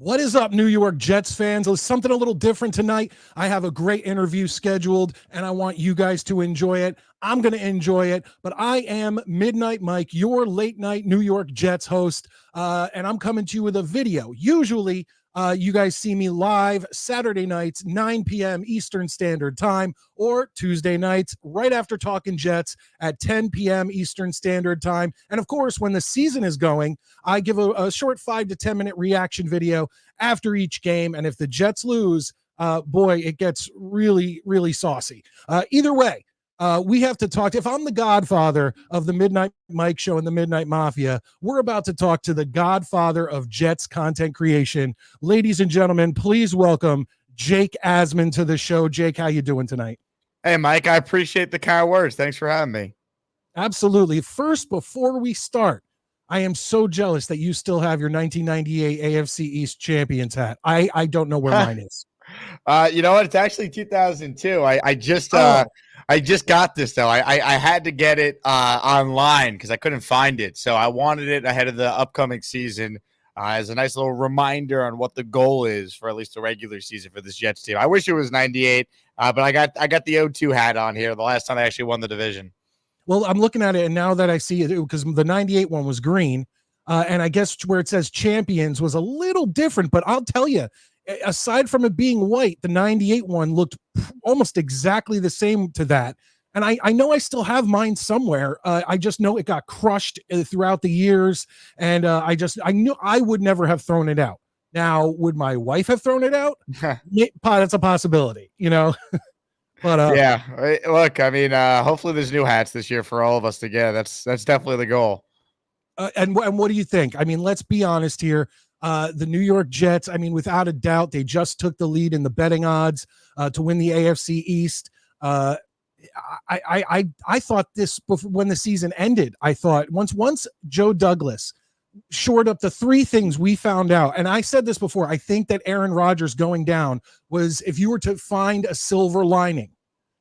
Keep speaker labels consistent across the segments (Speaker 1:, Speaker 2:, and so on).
Speaker 1: What is up, New York Jets fans? It's something a little different tonight. I have a great interview scheduled, and I want you guys to enjoy it. I'm going to enjoy it, but I am Midnight Mike, your late night New York Jets host, and I'm coming to you with a video. Usually, you guys see me live Saturday nights, 9 p.m. Eastern Standard Time, or Tuesday nights right after Talking Jets at 10 p.m. Eastern Standard Time. And of course, when the season is going, I give a short 5 to 10 minute reaction video after each game. And if the Jets lose, boy, it gets really, really saucy. Either way, we have to talk. If I'm the godfather of the Midnight Mike Show and the Midnight Mafia, we're about to talk to the godfather of Jets content creation. Ladies and gentlemen, please welcome Jake Asman to the show. Jake, how you doing tonight?
Speaker 2: Hey, Mike, I appreciate the kind words. Thanks for having me.
Speaker 1: Absolutely. First, before we start, I am so jealous that you still have your 1998 AFC East champions hat. I don't know where mine is.
Speaker 2: You know what? It's actually 2002. I just got this though. I had to get it online because I couldn't find it. So I wanted it ahead of the upcoming season as a nice little reminder on what the goal is for at least the regular season for this Jets team. I wish it was 98, but I got the 02 hat on here the last time they actually won the division.
Speaker 1: Well, I'm looking at it, and now that I see it, because the 98 one was green, and I guess where it says champions was a little different, but I'll tell you, aside from it being white, the 98 one looked almost exactly the same to that. And I know I still have mine somewhere. I just know it got crushed throughout the years, and I knew I would never have thrown it out. Now, would my wife have thrown it out? That's a possibility, you know. But
Speaker 2: yeah, look, I mean, hopefully there's new hats this year for all of us to get. That's definitely the goal.
Speaker 1: And what do you think? I mean, let's be honest here. The New York Jets, I mean, without a doubt, they just took the lead in the betting odds to win the AFC East. I thought this before, when the season ended. I thought once Joe Douglas shored up the three things we found out, and I said this before, I think that Aaron Rodgers going down was, if you were to find a silver lining,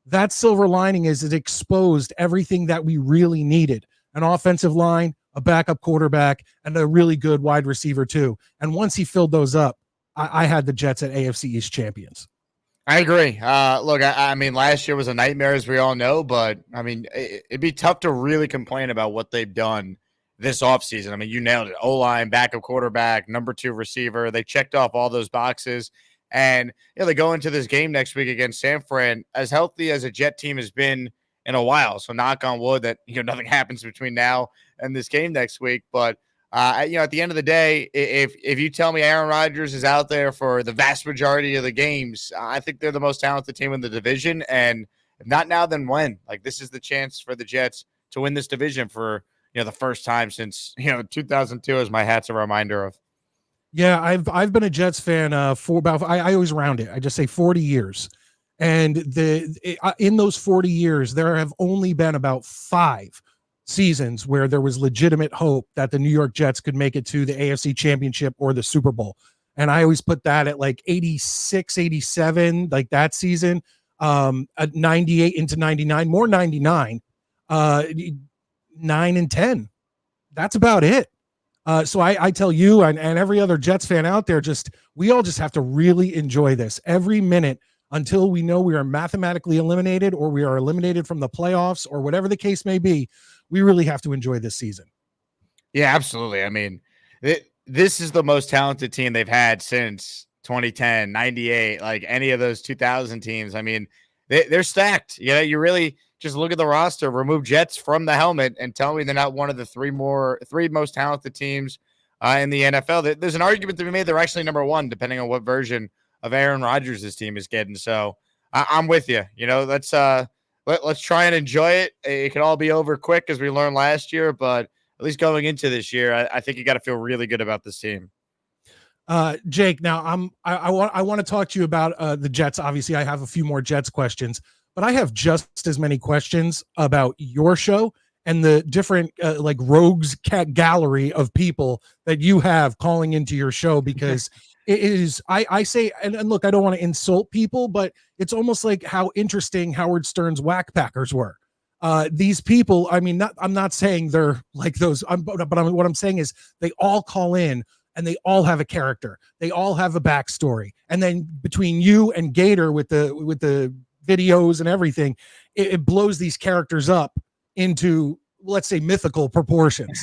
Speaker 1: that silver lining is it exposed everything that we really needed: an offensive line, a backup quarterback, and a really good wide receiver too. And once he filled those up, I had the Jets at AFC East champions.
Speaker 2: I agree. Look, I mean, last year was a nightmare, as we all know, but I mean, it'd be tough to really complain about what they've done this offseason. I mean, you nailed it. O-line, backup quarterback, number 2 receiver. They checked off all those boxes. And they go into this game next week against San Fran as healthy as a Jet team has been in a while. So knock on wood that nothing happens between now and this game next week. But at the end of the day, if you tell me Aaron Rodgers is out there for the vast majority of the games, I think they're the most talented team in the division. And if not now, then when? Like, this is the chance for the Jets to win this division for the first time since 2002, as my hat's a reminder of.
Speaker 1: Yeah, I've been a Jets fan for about, I always round it, I just say 40 years. And in those 40 years, there have only been about 5 seasons where there was legitimate hope that the New York Jets could make it to the AFC Championship or the Super Bowl. And I always put that at like 86, 87, like that season, at 98 into 99, more 99, 9 and 10. That's about it. So I tell you and every other Jets fan out there, we all just have to really enjoy this every minute until we know we are mathematically eliminated or we are eliminated from the playoffs or whatever the case may be. We really have to enjoy this season.
Speaker 2: Yeah, absolutely. I mean, this is the most talented team they've had since 2010, 98, like any of those 2000 teams. I mean, they're stacked. You really just look at the roster, remove Jets from the helmet, and tell me they're not one of the three most talented teams in the NFL. There's an argument to be made they're actually number 1, depending on what version of Aaron Rodgers' team is getting. So I'm with you. Let's try and enjoy it. It could all be over quick, as we learned last year, but at least going into this year, I think you got to feel really good about this team.
Speaker 1: Jake, now I want to talk to you about the Jets. Obviously, I have a few more Jets questions, but I have just as many questions about your show and the different like rogues cat gallery of people that you have calling into your show, because it is, I say, and look, I don't want to insult people, but it's almost like how interesting Howard Stern's Whack Packers were. These people, I mean, I'm not saying they're like those, but what I'm saying is they all call in and they all have a character. They all have a backstory. And then between you and Gator with the videos and everything, it blows these characters up into, let's say, mythical proportions.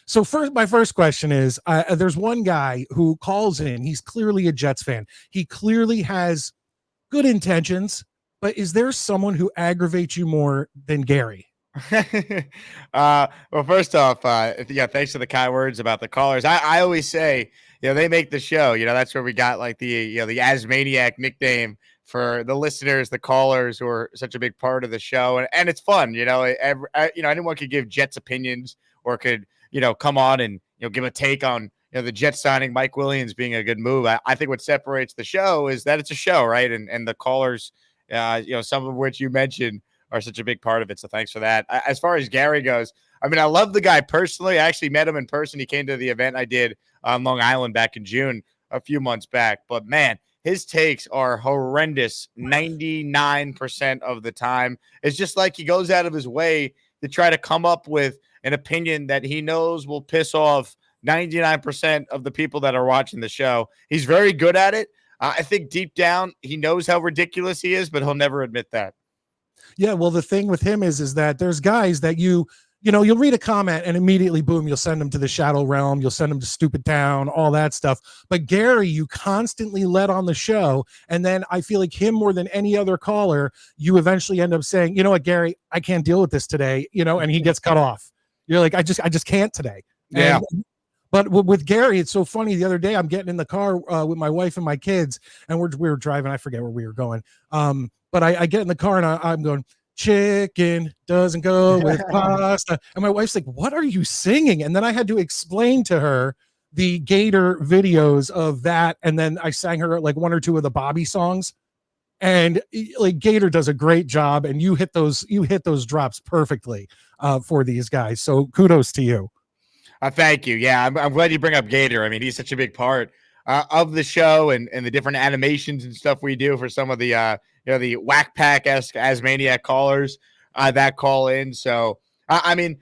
Speaker 1: So first, my first question is: there's one guy who calls in. He's clearly a Jets fan. He clearly has good intentions, but is there someone who aggravates you more than Gary?
Speaker 2: Well, first off, yeah, thanks for the kind words about the callers. I always say, they make the show. That's where we got like the Asmaniac nickname for the listeners, the callers who are such a big part of the show, and it's fun. Anyone could give Jets opinions or could come on and give a take on the Jets signing Mike Williams being a good move. I think what separates the show is that it's a show, right? And the callers, some of which you mentioned, are such a big part of it. So thanks for that. As far as Gary goes, I mean, I love the guy personally. I actually met him in person. He came to the event I did on Long Island back in June, a few months back. But man, his takes are horrendous 99% of the time. It's just like he goes out of his way to try to come up with an opinion that he knows will piss off 99% of the people that are watching the show. He's very good at it. I think deep down, he knows how ridiculous he is, but he'll never admit that.
Speaker 1: Yeah, well, the thing with him is that there's guys that you'll read a comment and immediately, boom, you'll send them to the shadow realm, you'll send them to Stupid Town, all that stuff. But Gary, you constantly let on the show, and then I feel like him more than any other caller, you eventually end up saying, you know what, Gary, I can't deal with this today, and he gets cut off. You're like, I just can't today.
Speaker 2: Yeah.
Speaker 1: But with Gary, it's so funny. The other day, I'm getting in the car with my wife and my kids, and we were driving. I forget where we were going. But I get in the car and I'm going, chicken doesn't go with pasta. And my wife's like, what are you singing? And then I had to explain to her the Gator videos of that. And then I sang her like one or two of the Bobby songs. And like Gator does a great job. And you hit those drops perfectly for these guys. So kudos to you.
Speaker 2: Thank you. Yeah, I'm glad you bring up Gator. I mean, he's such a big part of the show and the different animations and stuff we do for some of the the Whack Pack-esque Asmaniac callers that call in. So, I mean,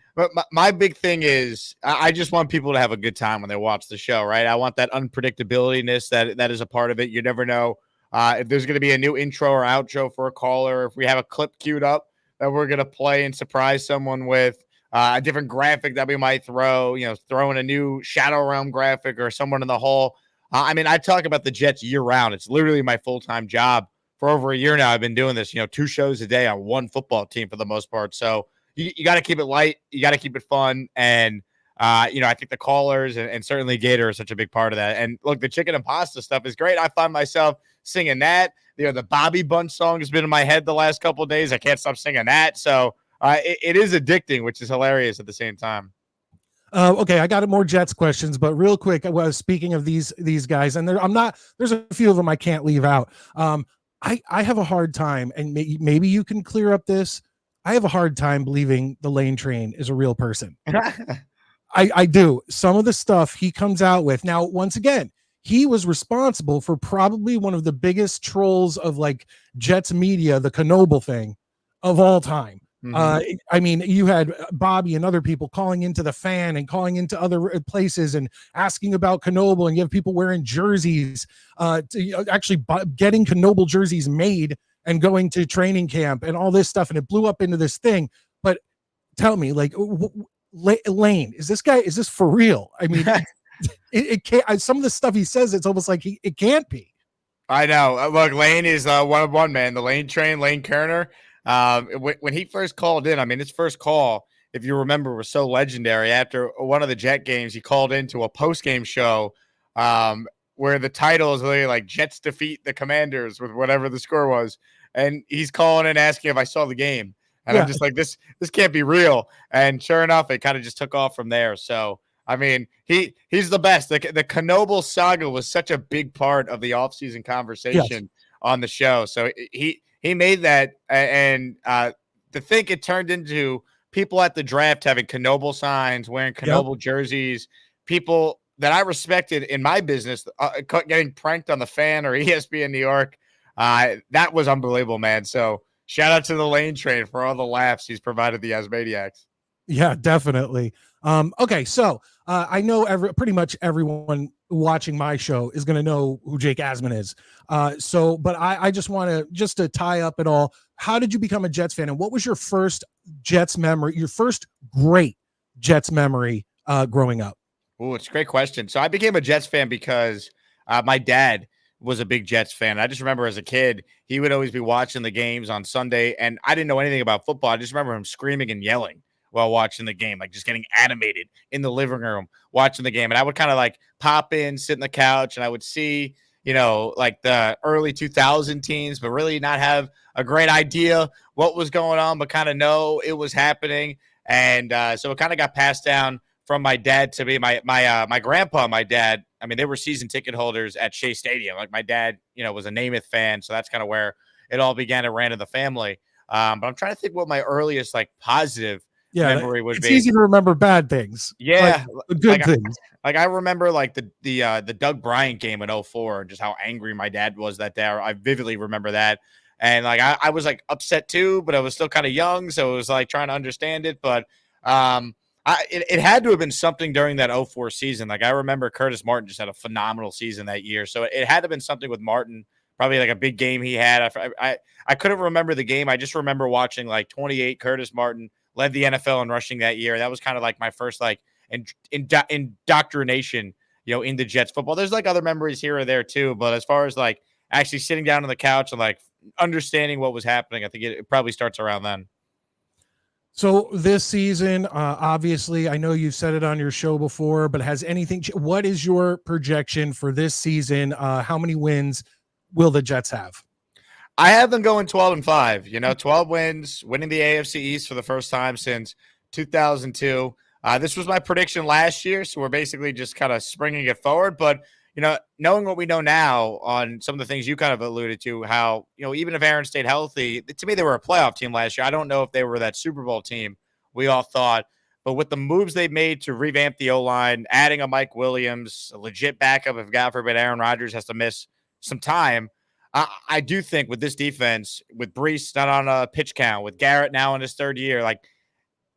Speaker 2: my big thing is I just want people to have a good time when they watch the show, right? I want that unpredictability-ness that is a part of it. You never know if there's going to be a new intro or outro for a caller, if we have a clip queued up that we're going to play and surprise someone with. A different graphic that we might throw in a new Shadow Realm graphic or someone in the hall. I mean, I talk about the Jets year round. It's literally my full-time job. For over a year now, I've been doing this, 2 shows a day on one football team for the most part. So you got to keep it light. You got to keep it fun. And, I think the callers and certainly Gator are such a big part of that. And look, the chicken and pasta stuff is great. I find myself singing that. The Bobby Bunch song has been in my head the last couple of days. I can't stop singing that. So it is addicting, which is hilarious at the same time.
Speaker 1: Okay, I got more Jets questions, but real quick, I was speaking of these guys, and there's a few of them I can't leave out. I have a hard time, and maybe you can clear up this. I have a hard time believing the Lane Train is a real person. I do. Some of the stuff he comes out with. Now, once again, he was responsible for probably one of the biggest trolls of like Jets media, the Knoble thing of all time. Mm-hmm. I mean, you had Bobby and other people calling into the Fan and calling into other places and asking about Knoble, and you have people wearing jerseys, actually getting Knoble jerseys made and going to training camp and all this stuff, and it blew up into this thing. But tell me, like, Lane, is this for real? I mean, it can't. Some of the stuff he says, it's almost like it can't be.
Speaker 2: I know. Look, Lane is one of one, man. The Lane Train, Lane Kerner. When he first called in, I mean, his first call, if you remember, was so legendary. After one of the Jet games, he called into a post-game show where the title is literally like Jets defeat the Commanders with whatever the score was. And he's calling in asking if I saw the game. And I'm just like, this can't be real. And sure enough, it kind of just took off from there. So, I mean, he's the best. The Knoble saga was such a big part of the offseason conversation on the show. So he made that, and to think it turned into people at the draft having Knoble signs, wearing Knoble jerseys, people that I respected in my business getting pranked on the Fan or ESPN New York. That was unbelievable, man. So shout out to the Lane Train for all the laughs he's provided the Asmaniacs.
Speaker 1: Yeah, definitely. Okay, so I know pretty much everyone watching my show is going to know who Jake Asman is. But I just want to tie up it all. How did you become a Jets fan, and what was your first Jets memory? Your first great Jets memory growing up?
Speaker 2: Oh, it's a great question. So I became a Jets fan because my dad was a big Jets fan. I just remember as a kid, he would always be watching the games on Sunday, and I didn't know anything about football. I just remember him screaming and yelling while watching the game, like just getting animated in the living room watching the game. And I would kind of like pop in, sit in the couch, and I would see, like the early 2000 teams, but really not have a great idea what was going on, but kind of know it was happening. And so it kind of got passed down from my dad to me. My grandpa, my dad, I mean, they were season ticket holders at Shea Stadium. Like my dad, was a Namath fan, so that's kind of where it all began. It ran in the family. But I'm trying to think what my earliest like positive
Speaker 1: Yeah,
Speaker 2: memory would
Speaker 1: it's
Speaker 2: be.
Speaker 1: easy to remember bad things, like
Speaker 2: Yeah,
Speaker 1: the
Speaker 2: like
Speaker 1: good things.
Speaker 2: like I remember like the Doug Bryant game in '04 and just how angry my dad was that day. I vividly remember that. And like I was like upset too, but I was still kind of young, so it was like trying to understand it. But it had to have been something during that '04 season. Like I remember Curtis Martin just had a phenomenal season that year, so it had to have been something with Martin. Probably like a big game he had. I couldn't remember the game. I just remember watching like 28 Curtis Martin led the NFL in rushing that year. That was kind of like my first like indoctrination, into Jets football. There's like other memories here or there too, but as far as like actually sitting down on the couch and like understanding what was happening, I think it probably starts around then.
Speaker 1: So this season, obviously, I know you've said it on your show before, but has anything? What is your projection for this season? How many wins will the Jets have?
Speaker 2: I have them going 12-5. 12 wins, winning the AFC East for the first time since 2002. This was my prediction last year, so we're basically just kind of springing it forward. But knowing what we know now on some of the things you kind of alluded to, how even if Aaron stayed healthy, to me they were a playoff team last year. I don't know if they were that Super Bowl team we all thought, but with the moves they made to revamp the O line, adding a Mike Williams, a legit backup if God forbid Aaron Rodgers has to miss some time. I do think with this defense, with Brees not on a pitch count, with Garrett now in his third year, like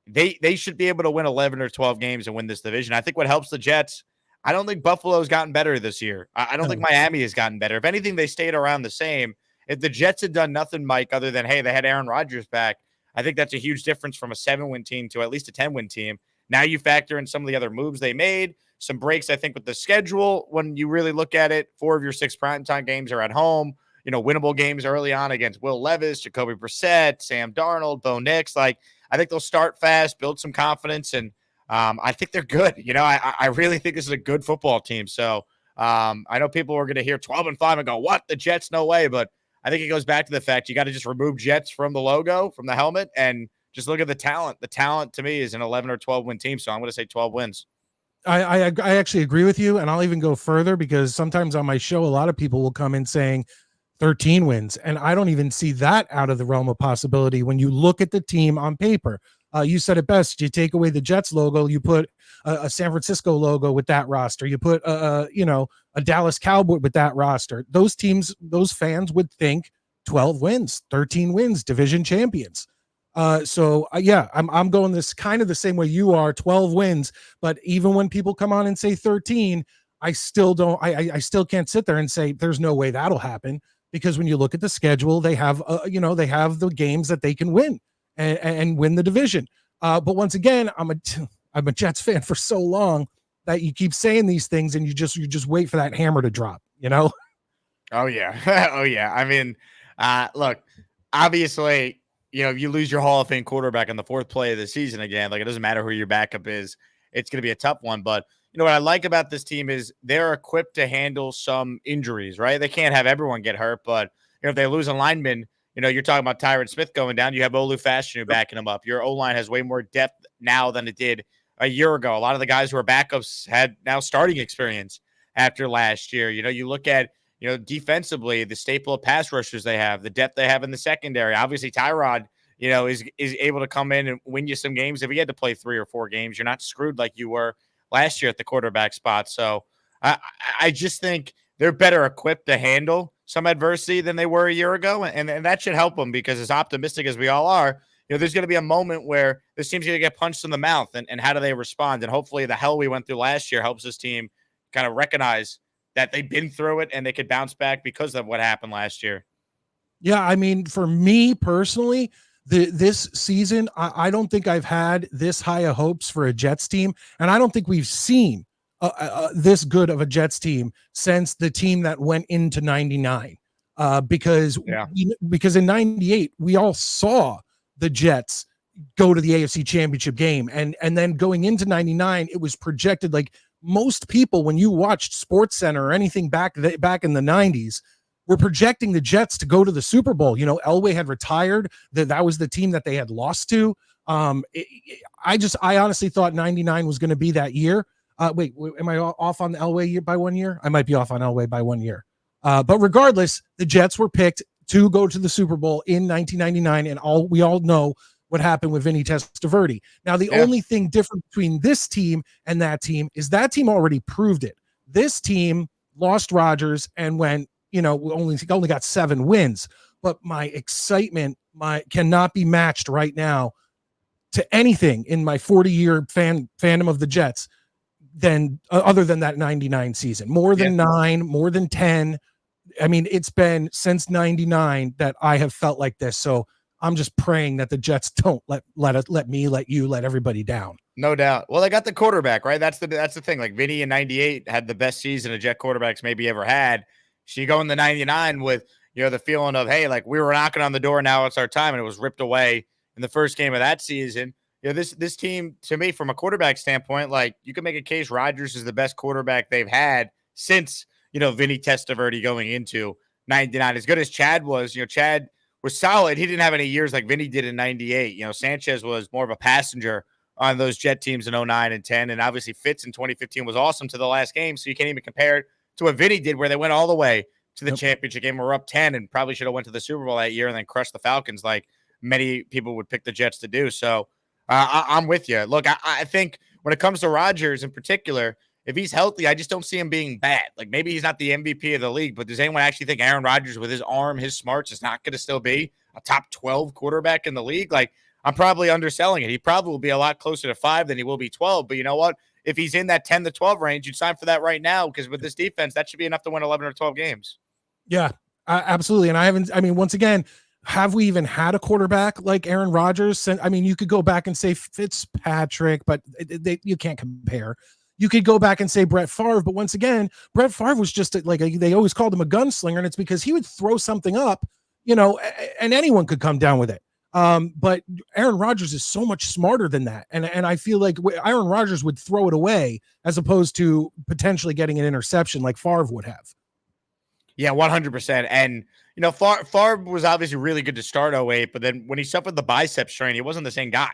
Speaker 2: they should be able to win 11 or 12 games and win this division. I think what helps the Jets, I don't think Buffalo's gotten better this year. I don't think
Speaker 1: No.
Speaker 2: Miami has gotten better. If anything, they stayed around the same. If the Jets had done nothing, Mike, other than, hey, they had Aaron Rodgers back, I think that's a huge difference from a 7-win team to at least a 10-win team. Now you factor in some of the other moves they made, some breaks, I think, with the schedule. When you really look at it, 4 of your 6 primetime games are at home. Winnable games early on against Will Levis, Jacoby Brissett, Sam Darnold, Bo Nix. Like, I think they'll start fast, build some confidence, and I think they're good. I really think this is a good football team. So I know people are going to hear 12-5 and go, "What? The Jets? No way!" But I think it goes back to the fact you got to just remove Jets from the logo, from the helmet, and just look at the talent. The talent to me is an 11 or 12-win team. So I'm going to say 12 wins.
Speaker 1: I actually agree with you, and I'll even go further because sometimes on my show, a lot of people will come in saying 13 wins, and I don't even see that out of the realm of possibility when you look at the team on paper. You said it best. You take away the Jets logo, you put a San Francisco logo with that roster. You put a Dallas Cowboy with that roster. Those teams, those fans would think 12 wins, 13 wins, division champions. Yeah, I'm going this kind of the same way you are, 12 wins. But even when people come on and say 13, I still don't. I still can't sit there and say there's no way that'll happen, because when you look at the schedule, they have they have the games that they can win and win the division. But once again, I'm a Jets fan for so long that you keep saying these things and you just wait for that hammer to drop.
Speaker 2: Oh yeah. Oh yeah. I mean, look, obviously, if you lose your Hall of Fame quarterback in the 4th play of the season again, like it doesn't matter who your backup is, it's going to be a tough one. But what I like about this team is they're equipped to handle some injuries, right? They can't have everyone get hurt, but if they lose a lineman, you're talking about Tyron Smith going down. You have Olu Fashanu backing him up. Your O line has way more depth now than it did a year ago. A lot of the guys who are backups had now starting experience after last year. You look at defensively, the staple of pass rushers they have, the depth they have in the secondary. Obviously, Tyrod, is able to come in and win you some games. If he had to play 3 or 4 games, you're not screwed like you were last year at the quarterback spot. So I just think they're better equipped to handle some adversity than they were a year ago. And that should help them, because as optimistic as we all are, there's going to be a moment where this team's going to get punched in the mouth, and how do they respond? And hopefully the hell we went through last year helps this team kind of recognize that they've been through it and they could bounce back because of what happened last year.
Speaker 1: Yeah, I mean, for me personally, this season, I don't think I've had this high of hopes for a Jets team, and I don't think we've seen this good of a Jets team since the team that went into '99. Because because in '98 we all saw the Jets go to the AFC Championship game, and then going into '99, it was projected like most people when you watched Sports Center or anything back in the '90s. We're projecting the Jets to go to the Super Bowl. Elway had retired. That was the team that they had lost to. I honestly thought '99 was going to be that year. Wait, am I off on Elway by 1 year? I might be off on Elway by 1 year. But regardless, the Jets were picked to go to the Super Bowl in 1999, and we all know what happened with Vinny Testaverde. Now, the only thing different between this team and that team is that team already proved it. This team lost Rodgers and went, only got 7 wins, but my excitement cannot be matched right now to anything in my 40-year fandom of the Jets than other than that '99 season. More than 9, more than 10. I mean, it's been since '99 that I have felt like this. So I'm just praying that the Jets don't let everybody down.
Speaker 2: No doubt. Well, they got the quarterback, right? That's the thing. Like Vinny in '98 had the best season a Jet quarterbacks maybe ever had. So you go in the '99 with, the feeling of, hey, like we were knocking on the door. Now it's our time. And it was ripped away in the first game of that season. This team, to me, from a quarterback standpoint, like you can make a case Rodgers is the best quarterback they've had since, Vinny Testaverde going into '99. As good as Chad was, Chad was solid. He didn't have any years like Vinny did in '98. Sanchez was more of a passenger on those Jet teams in '09 and 10. And obviously Fitz in 2015 was awesome to the last game. So you can't even compare it to what Vinny did, where they went all the way to the championship game. We're up 10 and probably should have went to the Super Bowl that year and then crushed the Falcons like many people would pick the Jets to do. So I'm with you. Look, I think when it comes to Rodgers in particular, if he's healthy, I just don't see him being bad. Like maybe he's not the MVP of the league, but does anyone actually think Aaron Rodgers with his arm, his smarts is not going to still be a top 12 quarterback in the league? Like I'm probably underselling it. He probably will be a lot closer to 5 than he will be 12. But you know what? If he's in that 10 to 12 range, you'd sign for that right now, because with this defense, that should be enough to win 11 or 12 games.
Speaker 1: Yeah, absolutely. And once again, have we even had a quarterback like Aaron Rodgers? I mean, you could go back and say Fitzpatrick, but you can't compare. You could go back and say Brett Favre, but once again, Brett Favre was just they always called him a gunslinger, and it's because he would throw something up, and anyone could come down with it. But Aaron Rodgers is so much smarter than that. And I feel like Aaron Rodgers would throw it away as opposed to potentially getting an interception like Favre would have.
Speaker 2: Yeah, 100%. And, Favre was obviously really good to start 08, but then when he suffered the bicep strain, he wasn't the same guy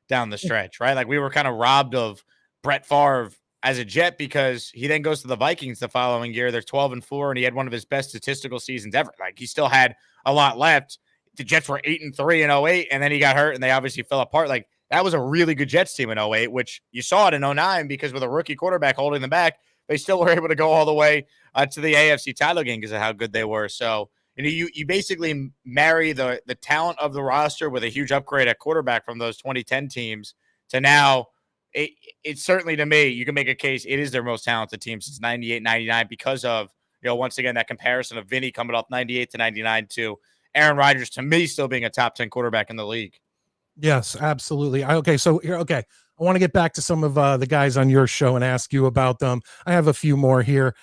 Speaker 2: down the stretch, right? Like we were kind of robbed of Brett Favre as a Jet because he then goes to the Vikings the following year. They're 12-4, and he had one of his best statistical seasons ever. Like he still had a lot left. The Jets were 8-3 in 08, and then he got hurt, and they obviously fell apart. Like that was a really good Jets team in 08, which you saw it in 09 because with a rookie quarterback holding them back, they still were able to go all the way to the AFC title game because of how good they were. So, you basically marry the talent of the roster with a huge upgrade at quarterback from those 2010 teams to now. It's certainly, to me, you can make a case it is their most talented team since 98, 99 because of, once again, that comparison of Vinny coming off 98 to 99 to Aaron Rodgers, to me, still being a top 10 quarterback in the league.
Speaker 1: Yes, absolutely. I want to get back to some of the guys on your show and ask you about them. I have a few more here.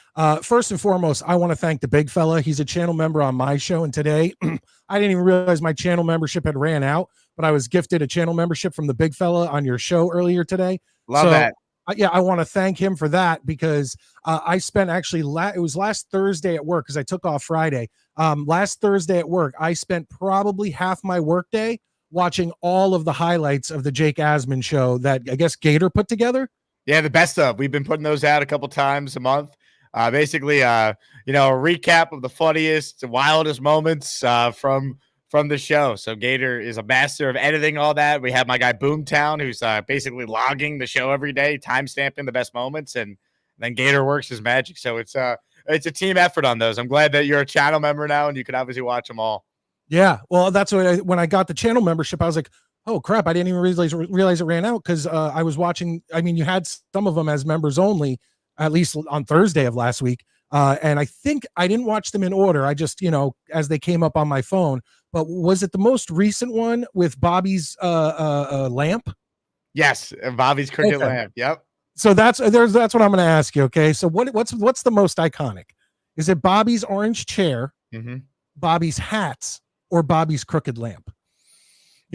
Speaker 1: First and foremost, I want to thank the big fella. He's a channel member on my show. And today, I didn't even realize my channel membership had ran out, but I was gifted a channel membership from the big fella on your show earlier today.
Speaker 2: Love that.
Speaker 1: I want to thank him for that because I spent it was last Thursday at work because I took off Friday. Last Thursday at work, I spent probably half my workday watching all of the highlights of the Jake Asman show that I guess Gator put together.
Speaker 2: Yeah, the best of. We've been putting those out a couple times a month. Basically, a recap of the funniest, wildest moments from the show. So Gator is a master of editing all that. We have my guy Boomtown, who's basically logging the show every day, time-stamping the best moments, and then Gator works his magic. So it's a team effort on those. I'm glad that you're a channel member now, and you can obviously watch them all.
Speaker 1: Yeah, well, that's what when I got the channel membership, I was like, Oh crap! I didn't even realize it ran out because I was watching. I mean, you had some of them as members only, at least on Thursday of last week, and I think I didn't watch them in order. I just, as they came up on my phone. But was it the most recent one with Bobby's lamp?
Speaker 2: Yes, Bobby's cricket
Speaker 1: Okay,
Speaker 2: lamp. Yep.
Speaker 1: so that's what I'm going to ask you. Okay, so what's the most iconic? Is it Bobby's orange chair,
Speaker 2: Mm-hmm.
Speaker 1: Bobby's hats, or Bobby's crooked lamp?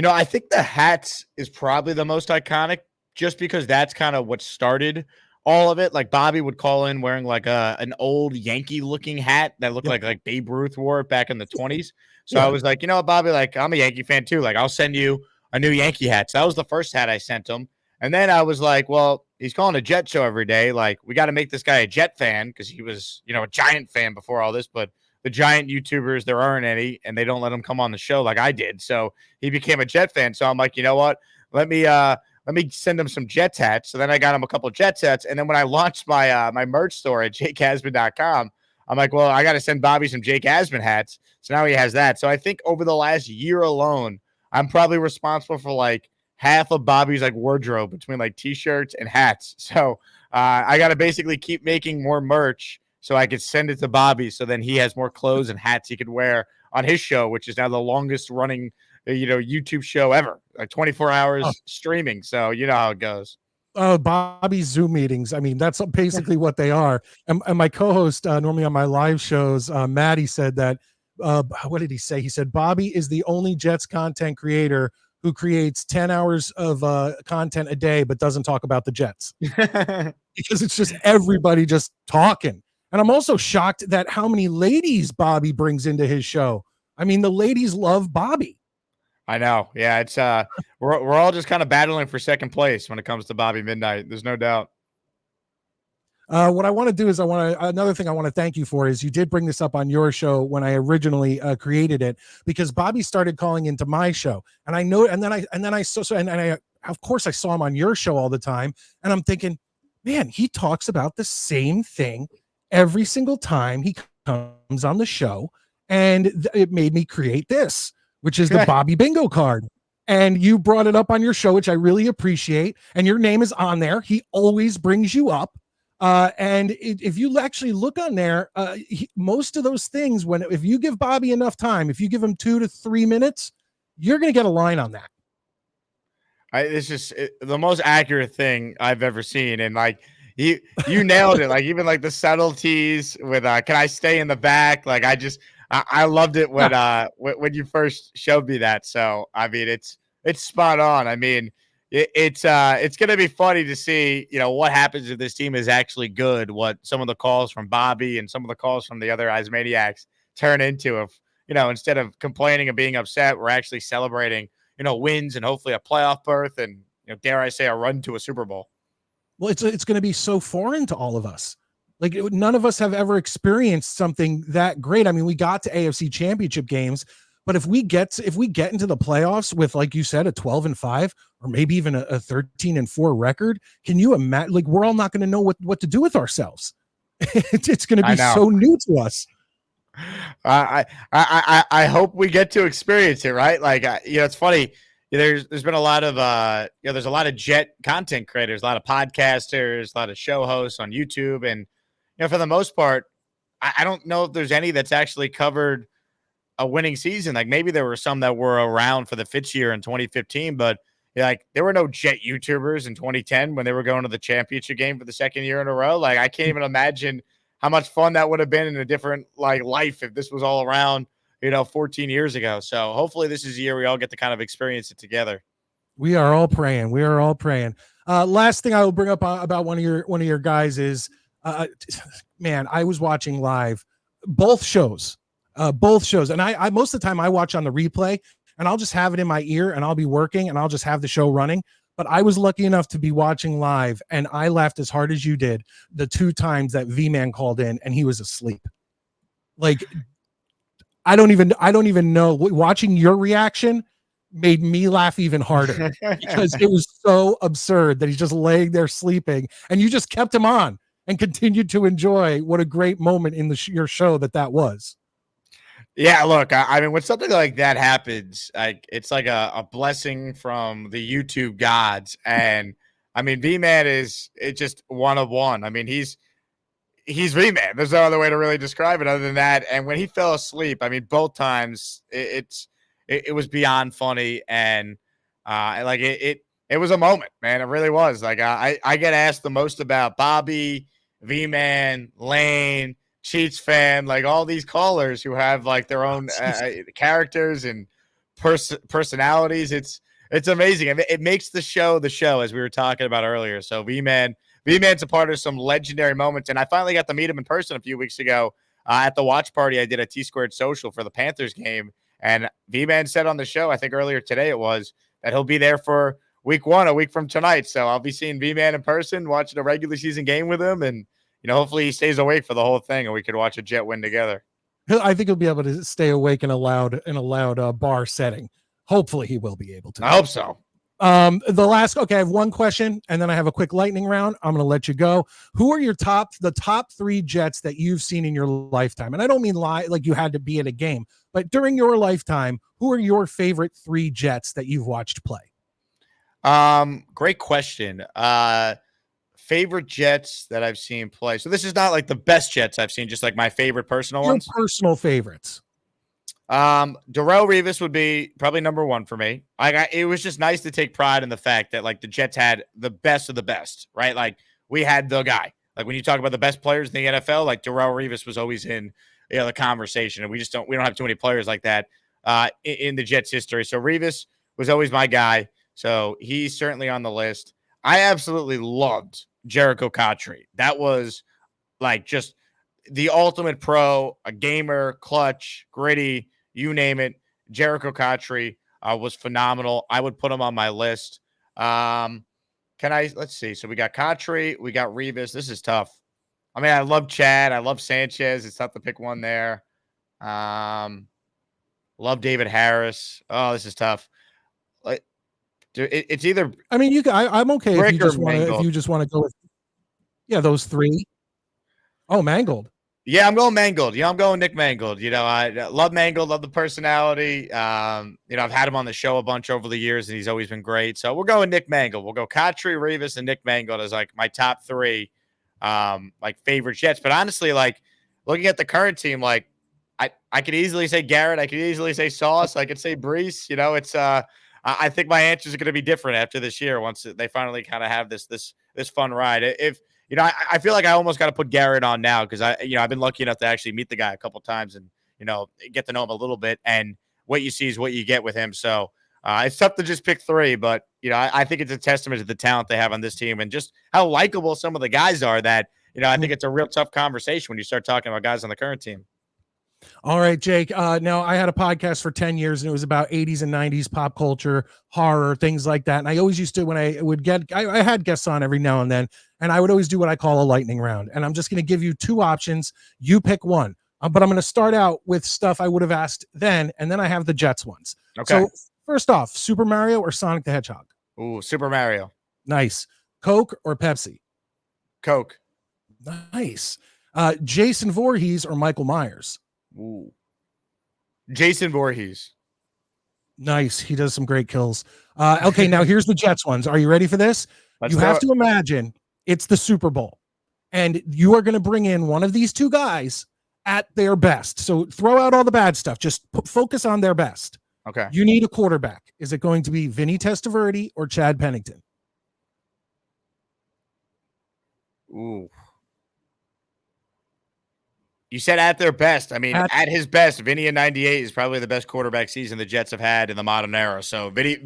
Speaker 2: I think the hats is probably the most iconic just because that's kind of what started all of it. Like Bobby would call in wearing like an old Yankee looking hat that looked
Speaker 1: Yep.
Speaker 2: like Babe Ruth wore it back in the 20s. So
Speaker 1: Yeah.
Speaker 2: I was like, you know what, Bobby, like I'm a Yankee fan too. Like I'll send you a new Yankee hat. So that was the first hat I sent him. And then I was like, well, he's calling a Jet show every day. Like we got to make this guy a Jet fan because he was, a Giant fan before all this, but the Giant YouTubers, there aren't any, and they don't let him come on the show like I did. So he became a Jet fan. So I'm like, you know what? Let me send him some Jets hats. So then I got him a couple of Jets hats. And then when I launched my merch store at jakeasman.com, I'm like, well, I got to send Bobby some Jake Asman hats. So now he has that. So I think over the last year alone, I'm probably responsible for like half of Bobby's like wardrobe between like t-shirts and hats. So I got to basically keep making more merch so I could send it to Bobby. So then he has more clothes and hats he could wear on his show, which is now the longest running, YouTube show ever, like 24 hours streaming. So you know how it goes.
Speaker 1: Bobby's Zoom meetings. I mean, that's basically what they are. And my co-host, normally on my live shows, Maddie said that, what did he say? He said, Bobby is the only Jets content creator who creates 10 hours of content a day, but doesn't talk about the Jets because it's just everybody just talking. And I'm also shocked that how many ladies Bobby brings into his show. I mean, the ladies love Bobby.
Speaker 2: I know. Yeah, it's we're all just kind of battling for second place when it comes to Bobby Midnite. There's no doubt.
Speaker 1: What I want to do is another thing I want to thank you for is you did bring this up on your show when I originally created it, because Bobby started calling into my show, and I know, and then I saw, and I of course I saw him on your show all the time, and I'm thinking, man, he talks about the same thing every single time he comes on the show, and it made me create this, which is the Bobby Bingo card. And you brought it up on your show, which I really appreciate, and your name is on there. He always brings you up. And if you actually look on there, most of those things, if you give Bobby enough time, if you give him 2 to 3 minutes, you're going to get a line on that.
Speaker 2: It's just the most accurate thing I've ever seen. And like you nailed it. Like even like the subtleties with, can I stay in the back? Like I loved it when you first showed me that. So, I mean, it's spot on. I mean, it's going to be funny to see, what happens if this team is actually good, what some of the calls from Bobby and some of the calls from the other Asmaniacs turn into. If, instead of complaining and being upset, we're actually celebrating, wins and hopefully a playoff berth and, dare I say, a run to a Super Bowl.
Speaker 1: Well, it's going to be so foreign to all of us. Like none of us have ever experienced something that great. I mean, we got to AFC championship games, but if we get into the playoffs with, like you said, a 12-5 or maybe even a 13-4 record, can you imagine? Like we're all not going to know what to do with ourselves. It's going to be so new to us.
Speaker 2: I hope we get to experience it, right? Like, it's funny. There's been a lot of there's a lot of Jet content creators, a lot of podcasters, a lot of show hosts on YouTube, and for the most part, I don't know if there's any that's actually covered a winning season. Like maybe there were some that were around for the Fitz year in 2015, but like there were no Jet YouTubers in 2010 when they were going to the championship game for the second year in a row. Like I can't even imagine how much fun that would have been in a different life if this was all around, 14 years ago. So hopefully this is a year we all get to kind of experience it together.
Speaker 1: We are all praying. We are all praying. Last thing I will bring up about one of your guys is, man, I was watching live both shows, and I most of the time I watch on the replay, and I'll just have it in my ear, and I'll be working, and I'll just have the show running. But I was lucky enough to be watching live, and I laughed as hard as you did the 2 times that V-Man called in, and he was asleep. Like I don't even know. Watching your reaction made me laugh even harder because it was so absurd that he's just laying there sleeping, and you just kept him on and continued to enjoy what a great moment in your show that was.
Speaker 2: Yeah, look, I mean, when something like that happens, like it's like a blessing from the YouTube gods. And I mean, V Man is it's just one of one. I mean, he's V Man. There's no other way to really describe it other than that. And when he fell asleep, I mean, both times it was beyond funny. And like it was a moment, man. It really was. Like I get asked the most about Bobby, V Man, Lane, Cheats fan, like all these callers who have like their
Speaker 1: Oh,
Speaker 2: own
Speaker 1: jeez.
Speaker 2: characters and personalities. It's amazing. It makes the show as we were talking about earlier. So V-Man's a part of some legendary moments, and I finally got to meet him in person a few weeks ago at the watch party I did at T Squared Social for the Panthers game. And V-Man said on the show, I think earlier today it was, that he'll be there for week 1, a week from tonight. So I'll be seeing V-Man in person, watching a regular season game with him, and hopefully he stays awake for the whole thing, and we could watch a Jet win together.
Speaker 1: I think he'll be able to stay awake in a loud bar setting. Hopefully, he will be able to.
Speaker 2: I hope so.
Speaker 1: Okay, I have one question, and then I have a quick lightning round. I'm going to let you go. Who are the top 3 Jets that you've seen in your lifetime? And I don't mean like you had to be at a game, but during your lifetime, who are your favorite 3 Jets that you've watched play?
Speaker 2: Great question. Favorite Jets that I've seen play. So this is not like the best Jets I've seen, just like my favorite personal
Speaker 1: Your
Speaker 2: ones.
Speaker 1: personal favorites.
Speaker 2: Darrelle Revis would be probably number 1 for me. It was just nice to take pride in the fact that like the Jets had the best of the best, right? Like we had the guy. Like when you talk about the best players in the NFL, like Darrelle Revis was always in the conversation, and we don't have too many players like that in the Jets history. So Revis was always my guy. So he's certainly on the list. I absolutely loved Jericho Cotchery. That was like just the ultimate pro, a gamer, clutch, gritty, you name it. Jericho Cotchery was phenomenal. I would put him on my list. Let's see. So we got Cotchery, we got Revis. This is tough. I mean, I love Chad. I love Sanchez. It's tough to pick one there. Love David Harris. Oh, this is tough. Like, it's either
Speaker 1: I mean, I'm okay if
Speaker 2: Brick or Mangold.
Speaker 1: you just want to go with those 3. Oh, Mangold.
Speaker 2: Yeah, I'm going Mangold. I'm going Nick Mangold. I love Mangold, love the personality. I've had him on the show a bunch over the years, and he's always been great. So we're going Nick Mangold. We'll go Cotchery, Revis, and Nick Mangold as like my top 3, like favorite Jets. But honestly, like looking at the current team, like I could easily say Garrett. I could easily say Sauce. I could say Brees. It's I think my answers are going to be different after this year once they finally kind of have this fun ride. If I feel like I almost got to put Garrett on now because I've been lucky enough to actually meet the guy a couple times and get to know him a little bit. And what you see is what you get with him. So it's tough to just pick 3, but I think it's a testament to the talent they have on this team and just how likable some of the guys are. That I think it's a real tough conversation when you start talking about guys on the current team.
Speaker 1: All right, Jake. Now I had a podcast for 10 years and it was about 80s and 90s pop culture, horror, things like that. And I always used to, when I had guests on every now and then, and I would always do what I call a lightning round. And I'm just going to give you 2 options. You pick one. But I'm going to start out with stuff I would have asked then, and then I have the Jets ones.
Speaker 2: Okay.
Speaker 1: So first off, Super Mario or Sonic the Hedgehog?
Speaker 2: Ooh, Super Mario.
Speaker 1: Nice. Coke or Pepsi?
Speaker 2: Coke.
Speaker 1: Nice. Jason Voorhees or Michael Myers?
Speaker 2: Ooh. Jason Voorhees.
Speaker 1: Nice. He does some great kills. Okay, now here's the Jets ones. Are you ready for this? You have to imagine it's the Super Bowl, and you are going to bring in one of these 2 guys at their best. So throw out all the bad stuff. Just focus on their best.
Speaker 2: Okay.
Speaker 1: You need a quarterback. Is it going to be Vinny Testaverde or Chad Pennington?
Speaker 2: Ooh. You said at their best. I mean, at his best, Vinny in '98 is probably the best quarterback season the Jets have had in the modern era. So Vinny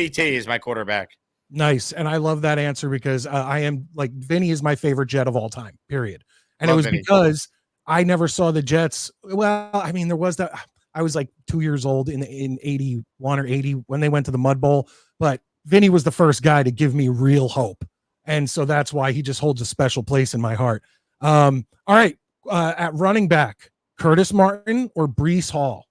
Speaker 2: T is my quarterback.
Speaker 1: Nice. And I love that answer because I am like Vinny is my favorite Jet of all time, period. And it was Vinny because I never saw the Jets. Well, I mean, there was that. I was like 2 years old in 81 or 80 when they went to the Mud Bowl, but Vinny was the first guy to give me real hope. And so that's why he just holds a special place in my heart. All right. At running back, Curtis Martin or Breece Hall?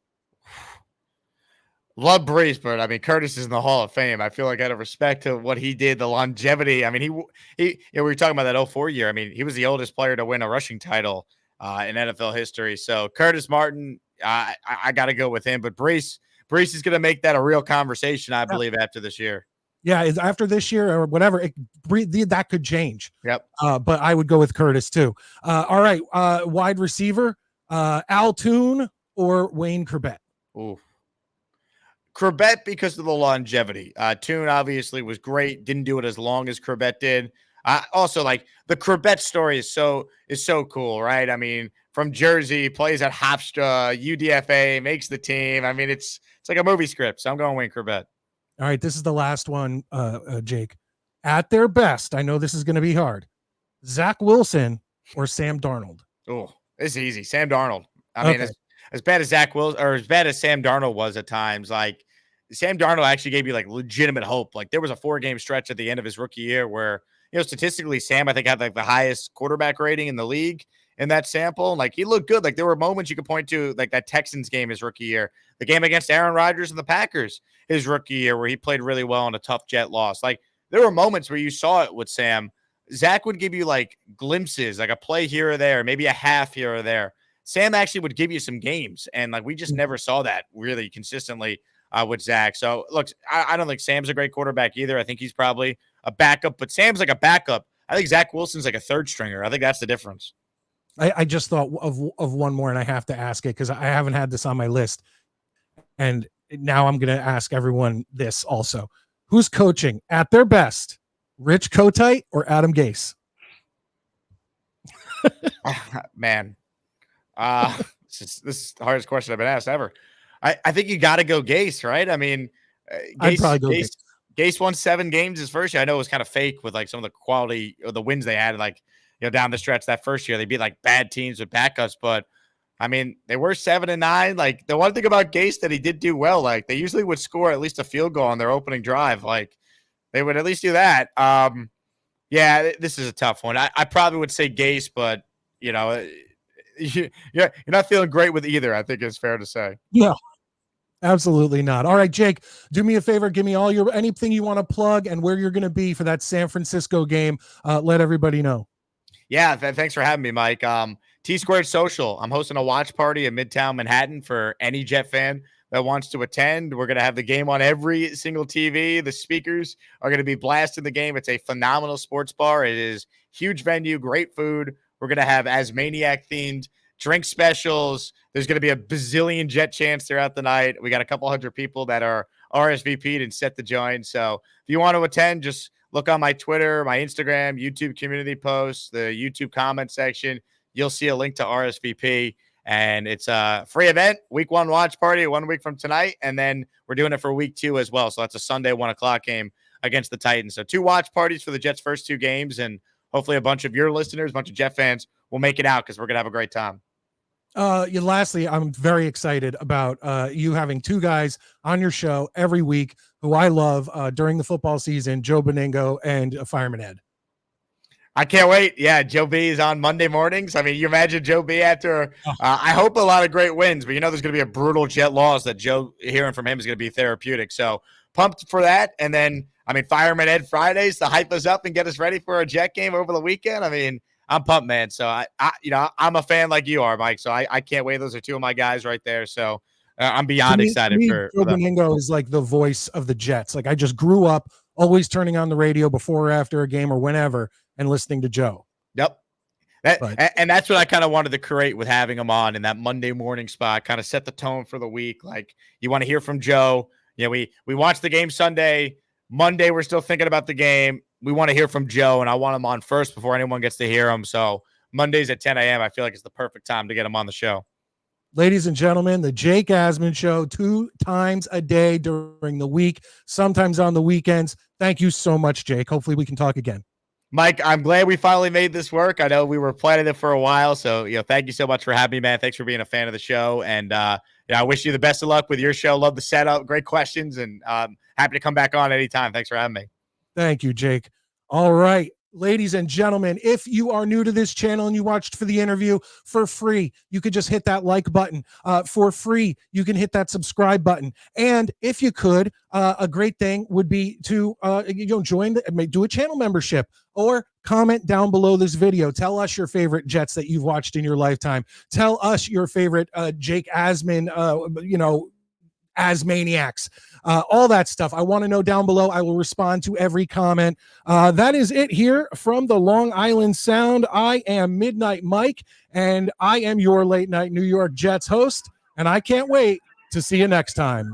Speaker 2: Love Breece, but I mean, Curtis is in the Hall of Fame. I feel like out of respect to what he did, the longevity. I mean, we were talking about that 04 year. I mean, he was the oldest player to win a rushing title in NFL history. So Curtis Martin, I got to go with him. But Brees is going to make that a real conversation, I believe, after this year.
Speaker 1: Yeah, after this year or whatever, that could change.
Speaker 2: Yep.
Speaker 1: But I would go with Curtis too. All right, wide receiver, Al Toon or Wayne Corbett?
Speaker 2: Ooh. Corbett because of the longevity. Toon obviously was great. Didn't do it as long as Corbett did. Also, like the Corbett story is so cool, right? I mean, from Jersey, plays at Hofstra, UDFA, makes the team. I mean, it's like a movie script. So I'm going Wayne Corbett.
Speaker 1: All right, this is the last one, Jake. At their best, I know this is going to be hard. Zach Wilson or Sam Darnold?
Speaker 2: Oh, it's easy. Sam Darnold. I mean, as bad as Zach Wilson or as bad as Sam Darnold was at times, like Sam Darnold actually gave you like legitimate hope. Like there was a 4-game stretch at the end of his rookie year where, statistically, Sam, I think, had like the highest quarterback rating in the league in that sample. Like he looked good. Like there were moments you could point to, like that Texans game his rookie year, the game against Aaron Rodgers and the Packers his rookie year where he played really well in a tough Jet loss. Like there were moments where you saw it with Sam. Zach would give you like glimpses, like a play here or there, maybe a half here or there. Sam actually would give you some games, and like we just never saw that really consistently with Zach. So look, I don't think Sam's a great quarterback either. I think he's probably a backup, but Sam's like a backup. I think Zach Wilson's like a third stringer. I think that's the difference.
Speaker 1: I just thought of one more, and I have to ask it because I haven't had this on my list, and now I'm going to ask everyone this also. Who's coaching at their best, Rich Kotite or Adam Gase?
Speaker 2: Man, this is the hardest question I've been asked ever. I think you got to go Gase, right? I mean,
Speaker 1: I'd probably go Gase.
Speaker 2: Gase won 7 games his first year. I know it was kind of fake with like some of the quality or the wins they had, like down the stretch that first year. They beat like bad teams with backups, but I mean, they were 7-9. Like the one thing about Gase that he did do well, like they usually would score at least a field goal on their opening drive. Like they would at least do that. Yeah, this is a tough one. I probably would say Gase, but you're not feeling great with either. I think it's fair to say.
Speaker 1: No, absolutely not. All right, Jake, do me a favor. Give me anything you want to plug and where you're going to be for that San Francisco game. Let everybody know.
Speaker 2: Yeah, thanks for having me, Mike. T Squared Social. I'm hosting a watch party in Midtown Manhattan for any Jet fan that wants to attend. We're going to have the game on every single TV. The speakers are going to be blasting the game. It's a phenomenal sports bar. It is huge venue, great food. We're going to have Asmaniac themed drink specials. There's going to be a bazillion Jet chants throughout the night. We got a couple hundred people that are RSVP'd and set to join. So if you want to attend, just look on my Twitter, my Instagram, YouTube community posts, the YouTube comment section. You'll see a link to RSVP, and it's a free event, week 1 watch party, 1 week from tonight, and then we're doing it for week 2 as well. So that's a Sunday 1:00 game against the Titans. So 2 watch parties for the Jets' first 2 games, and hopefully a bunch of your listeners, a bunch of Jet fans will make it out because we're going to have a great time.
Speaker 1: Lastly, I'm very excited about you having 2 guys on your show every week who I love during the football season, Joe Beningo and Fireman Ed.
Speaker 2: I can't wait. Yeah, Joe B is on Monday mornings. I mean, you imagine Joe B after, I hope a lot of great wins, but there's going to be a brutal Jet loss that Joe, hearing from him, is going to be therapeutic. So pumped for that. And then, I mean, Fireman Ed Fridays to hype us up and get us ready for a Jet game over the weekend. I mean, I'm pumped, man. So I'm a fan like you are, Mike. So I can't wait. Those are 2 of my guys right there. So I'm beyond excited for
Speaker 1: Joe Beningo is like the voice of the Jets. Like I just grew up always turning on the radio before or after a game or whenever and listening to Joe.
Speaker 2: Yep. And that's what I kind of wanted to create with having him on in that Monday morning spot, kind of set the tone for the week. Like you want to hear from Joe. We watched the game Sunday. Monday, we're still thinking about the game. We want to hear from Joe, and I want him on first before anyone gets to hear him. So Mondays at 10 a.m., I feel like it's the perfect time to get him on the show.
Speaker 1: Ladies and gentlemen, the Jake Asman Show, 2 times a day during the week, sometimes on the weekends. Thank you so much, Jake. Hopefully we can talk again.
Speaker 2: Mike, I'm glad we finally made this work. I know we were planning it for a while. So, thank you so much for having me, man. Thanks for being a fan of the show. And I wish you the best of luck with your show. Love the setup. Great questions. And happy to come back on anytime. Thanks for having me.
Speaker 1: Thank you, Jake. All right. Ladies and gentlemen, if you are new to this channel and you watched for the interview for free, you could just hit that like button. For free, you can hit that subscribe button. And if you could, a great thing would be to join, do a channel membership or comment down below this video. Tell us your favorite Jets that you've watched in your lifetime. Tell us your favorite Jake Asman, Asmaniacs, all that stuff. I want to know down below. I will respond to every comment. That is it here from the Long Island Sound. I am Midnight Mike, and I am your late night New York Jets host, and I can't wait to see you next time.